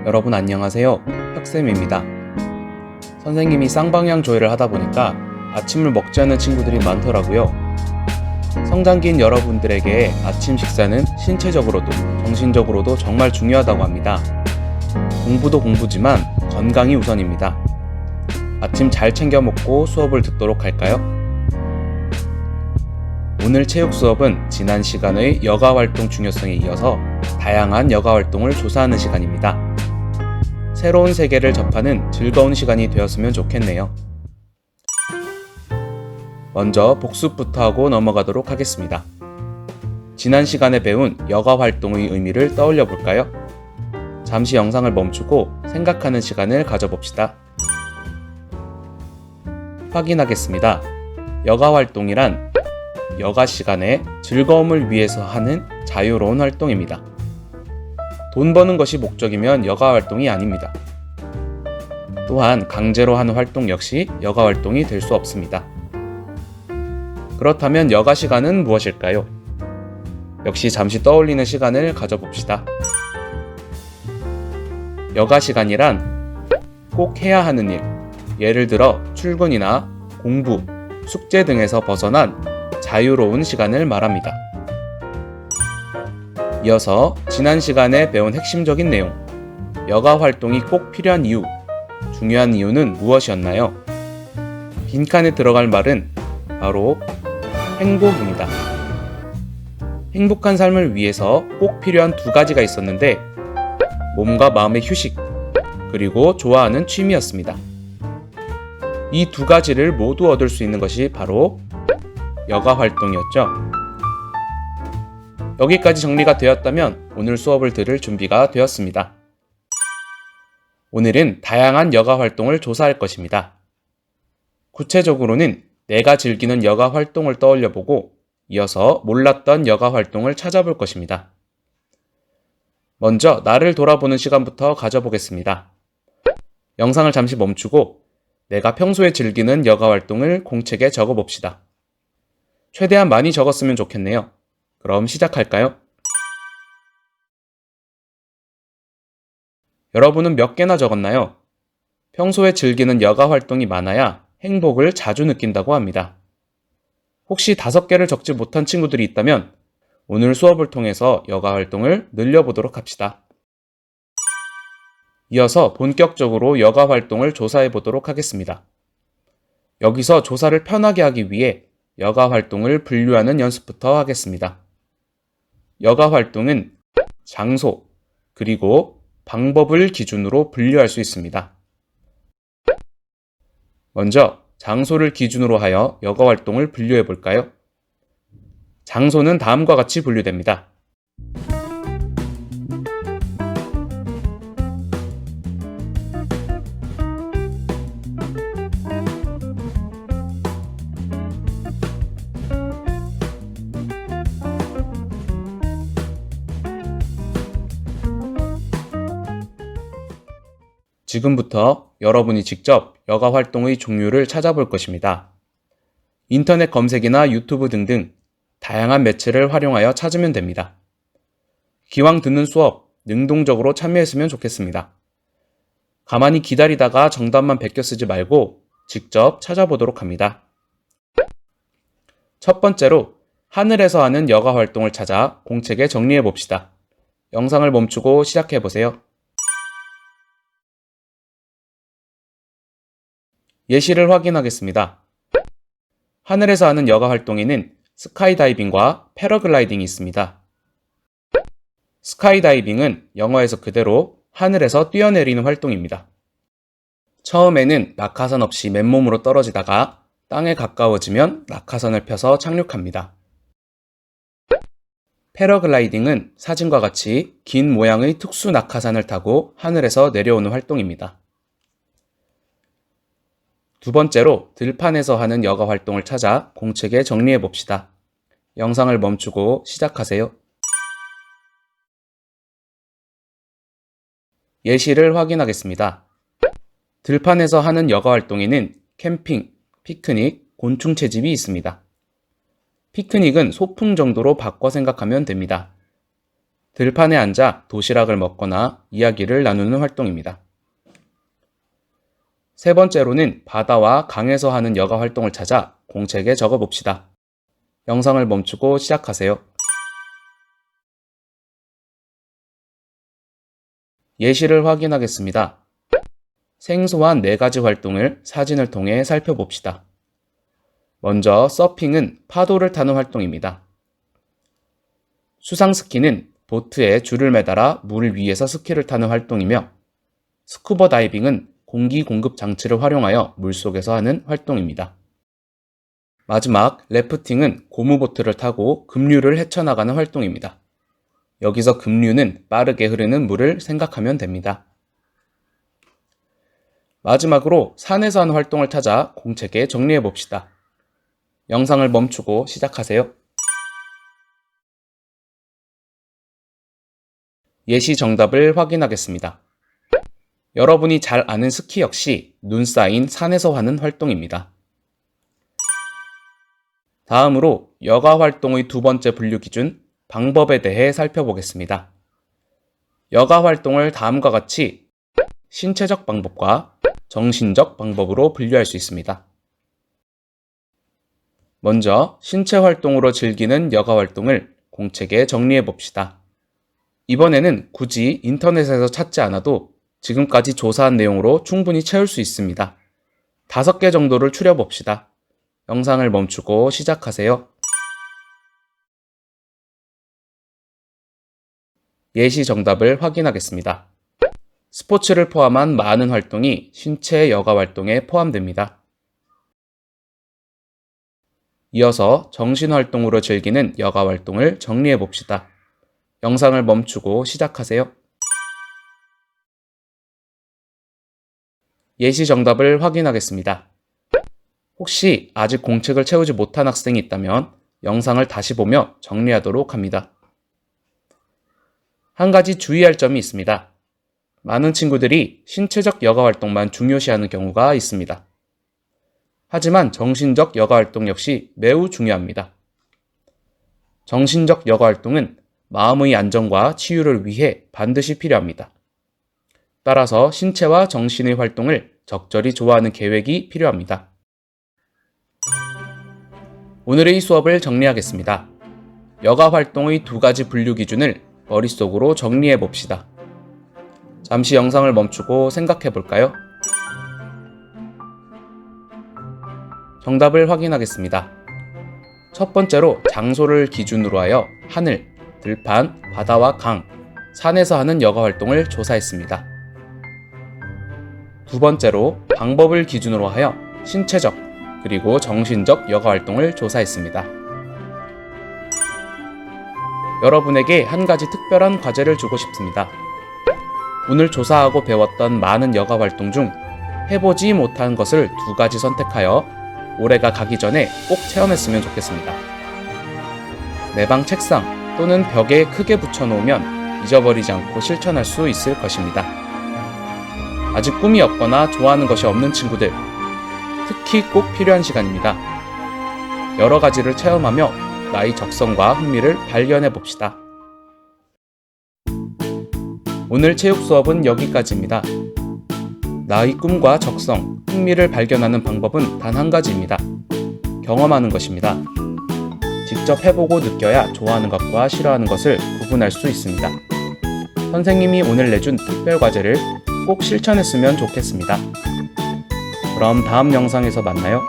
여러분 안녕하세요. 혁쌤입니다. 선생님이 쌍방향 조회를 하다 보니까 아침을 먹지 않는 친구들이 많더라고요. 성장기인 여러분들에게 아침 식사는 신체적으로도 정신적으로도 정말 중요하다고 합니다. 공부도 공부지만 건강이 우선입니다. 아침 잘 챙겨 먹고 수업을 듣도록 할까요? 오늘 체육 수업은 지난 시간의 여가활동 중요성에 이어서 다양한 여가활동을 조사하는 시간입니다. 새로운 세계를 접하는 즐거운 시간이 되었으면 좋겠네요. 먼저 복습부터 하고 넘어가도록 하겠습니다. 지난 시간에 배운 여가활동의 의미를 떠올려 볼까요? 잠시 영상을 멈추고 생각하는 시간을 가져봅시다. 확인하겠습니다. 여가활동이란 여가 시간에 즐거움을 위해서 하는 자유로운 활동입니다. 돈 버는 것이 목적이면 여가 활동이 아닙니다. 또한 강제로 하는 활동 역시 여가 활동이 될 수 없습니다. 그렇다면 여가 시간은 무엇일까요? 역시 잠시 떠올리는 시간을 가져봅시다. 여가 시간이란 꼭 해야 하는 일, 예를 들어 출근이나 공부, 숙제 등에서 벗어난 자유로운 시간을 말합니다. 이어서 지난 시간에 배운 핵심적인 내용, 여가 활동이 꼭 필요한 이유, 중요한 이유는 무엇이었나요? 빈칸에 들어갈 말은 바로 행복입니다. 행복한 삶을 위해서 꼭 필요한 두 가지가 있었는데 몸과 마음의 휴식, 그리고 좋아하는 취미였습니다. 이 두 가지를 모두 얻을 수 있는 것이 바로 여가 활동이었죠. 여기까지 정리가 되었다면 오늘 수업을 들을 준비가 되었습니다. 오늘은 다양한 여가 활동을 조사할 것입니다. 구체적으로는 내가 즐기는 여가 활동을 떠올려보고 이어서 몰랐던 여가 활동을 찾아볼 것입니다. 먼저 나를 돌아보는 시간부터 가져보겠습니다. 영상을 잠시 멈추고 내가 평소에 즐기는 여가 활동을 공책에 적어봅시다. 최대한 많이 적었으면 좋겠네요. 그럼 시작할까요? 여러분은 몇 개나 적었나요? 평소에 즐기는 여가 활동이 많아야 행복을 자주 느낀다고 합니다. 혹시 5개를 적지 못한 친구들이 있다면 오늘 수업을 통해서 여가 활동을 늘려보도록 합시다. 이어서 본격적으로 여가 활동을 조사해 보도록 하겠습니다. 여기서 조사를 편하게 하기 위해 여가 활동을 분류하는 연습부터 하겠습니다. 여가 활동은 장소, 그리고 방법을 기준으로 분류할 수 있습니다. 먼저 장소를 기준으로 하여 여가 활동을 분류해 볼까요? 장소는 다음과 같이 분류됩니다. 지금부터 여러분이 직접 여가 활동의 종류를 찾아볼 것입니다. 인터넷 검색이나 유튜브 등등 다양한 매체를 활용하여 찾으면 됩니다. 기왕 듣는 수업, 능동적으로 참여했으면 좋겠습니다. 가만히 기다리다가 정답만 베껴 쓰지 말고 직접 찾아보도록 합니다. 첫 번째로 하늘에서 하는 여가 활동을 찾아 공책에 정리해 봅시다. 영상을 멈추고 시작해 보세요. 예시를 확인하겠습니다. 하늘에서 하는 여가 활동에는 스카이다이빙과 패러글라이딩이 있습니다. 스카이다이빙은 영어에서 그대로 하늘에서 뛰어내리는 활동입니다. 처음에는 낙하산 없이 맨몸으로 떨어지다가 땅에 가까워지면 낙하산을 펴서 착륙합니다. 패러글라이딩은 사진과 같이 긴 모양의 특수 낙하산을 타고 하늘에서 내려오는 활동입니다. 두 번째로 들판에서 하는 여가 활동을 찾아 공책에 정리해 봅시다. 영상을 멈추고 시작하세요. 예시를 확인하겠습니다. 들판에서 하는 여가 활동에는 캠핑, 피크닉, 곤충 채집이 있습니다. 피크닉은 소풍 정도로 바꿔 생각하면 됩니다. 들판에 앉아 도시락을 먹거나 이야기를 나누는 활동입니다. 세 번째로는 바다와 강에서 하는 여가 활동을 찾아 공책에 적어 봅시다. 영상을 멈추고 시작하세요. 예시를 확인하겠습니다. 생소한 4가지 활동을 사진을 통해 살펴봅시다. 먼저 서핑은 파도를 타는 활동입니다. 수상스키는 보트에 줄을 매달아 물 위에서 스키를 타는 활동이며, 스쿠버 다이빙은 공기 공급 장치를 활용하여 물속에서 하는 활동입니다. 마지막 래프팅은 고무보트를 타고 급류를 헤쳐나가는 활동입니다. 여기서 급류는 빠르게 흐르는 물을 생각하면 됩니다. 마지막으로 산에서 하는 활동을 찾아 공책에 정리해 봅시다. 영상을 멈추고 시작하세요. 예시 정답을 확인하겠습니다. 여러분이 잘 아는 스키 역시 눈 쌓인 산에서 하는 활동입니다. 다음으로 여가 활동의 두 번째 분류 기준, 방법에 대해 살펴보겠습니다. 여가 활동을 다음과 같이 신체적 방법과 정신적 방법으로 분류할 수 있습니다. 먼저 신체 활동으로 즐기는 여가 활동을 공책에 정리해 봅시다. 이번에는 굳이 인터넷에서 찾지 않아도 지금까지 조사한 내용으로 충분히 채울 수 있습니다. 5개 정도를 추려봅시다. 영상을 멈추고 시작하세요. 예시 정답을 확인하겠습니다. 스포츠를 포함한 많은 활동이 신체 여가 활동에 포함됩니다. 이어서 정신활동으로 즐기는 여가 활동을 정리해 봅시다. 영상을 멈추고 시작하세요. 예시 정답을 확인하겠습니다. 혹시 아직 공책을 채우지 못한 학생이 있다면 영상을 다시 보며 정리하도록 합니다. 한 가지 주의할 점이 있습니다. 많은 친구들이 신체적 여가 활동만 중요시하는 경우가 있습니다. 하지만 정신적 여가 활동 역시 매우 중요합니다. 정신적 여가 활동은 마음의 안정과 치유를 위해 반드시 필요합니다. 따라서 신체와 정신의 활동을 적절히 조화하는 계획이 필요합니다. 오늘의 수업을 정리하겠습니다. 여가 활동의 2가지 분류 기준을 머릿속으로 정리해 봅시다. 잠시 영상을 멈추고 생각해 볼까요? 정답을 확인하겠습니다. 첫 번째로 장소를 기준으로 하여 하늘, 들판, 바다와 강, 산에서 하는 여가 활동을 조사했습니다. 두 번째로 방법을 기준으로 하여 신체적 그리고 정신적 여가 활동을 조사했습니다. 여러분에게 한 가지 특별한 과제를 주고 싶습니다. 오늘 조사하고 배웠던 많은 여가 활동 중 해보지 못한 것을 2가지 선택하여 올해가 가기 전에 꼭 체험했으면 좋겠습니다. 내 방 책상 또는 벽에 크게 붙여놓으면 잊어버리지 않고 실천할 수 있을 것입니다. 아직 꿈이 없거나 좋아하는 것이 없는 친구들, 특히 꼭 필요한 시간입니다. 여러 가지를 체험하며 나의 적성과 흥미를 발견해 봅시다. 오늘 체육 수업은 여기까지입니다. 나의 꿈과 적성, 흥미를 발견하는 방법은 단 한 가지입니다. 경험하는 것입니다. 직접 해보고 느껴야 좋아하는 것과 싫어하는 것을 구분할 수 있습니다. 선생님이 오늘 내준 특별 과제를 꼭 실천했으면 좋겠습니다. 그럼 다음 영상에서 만나요.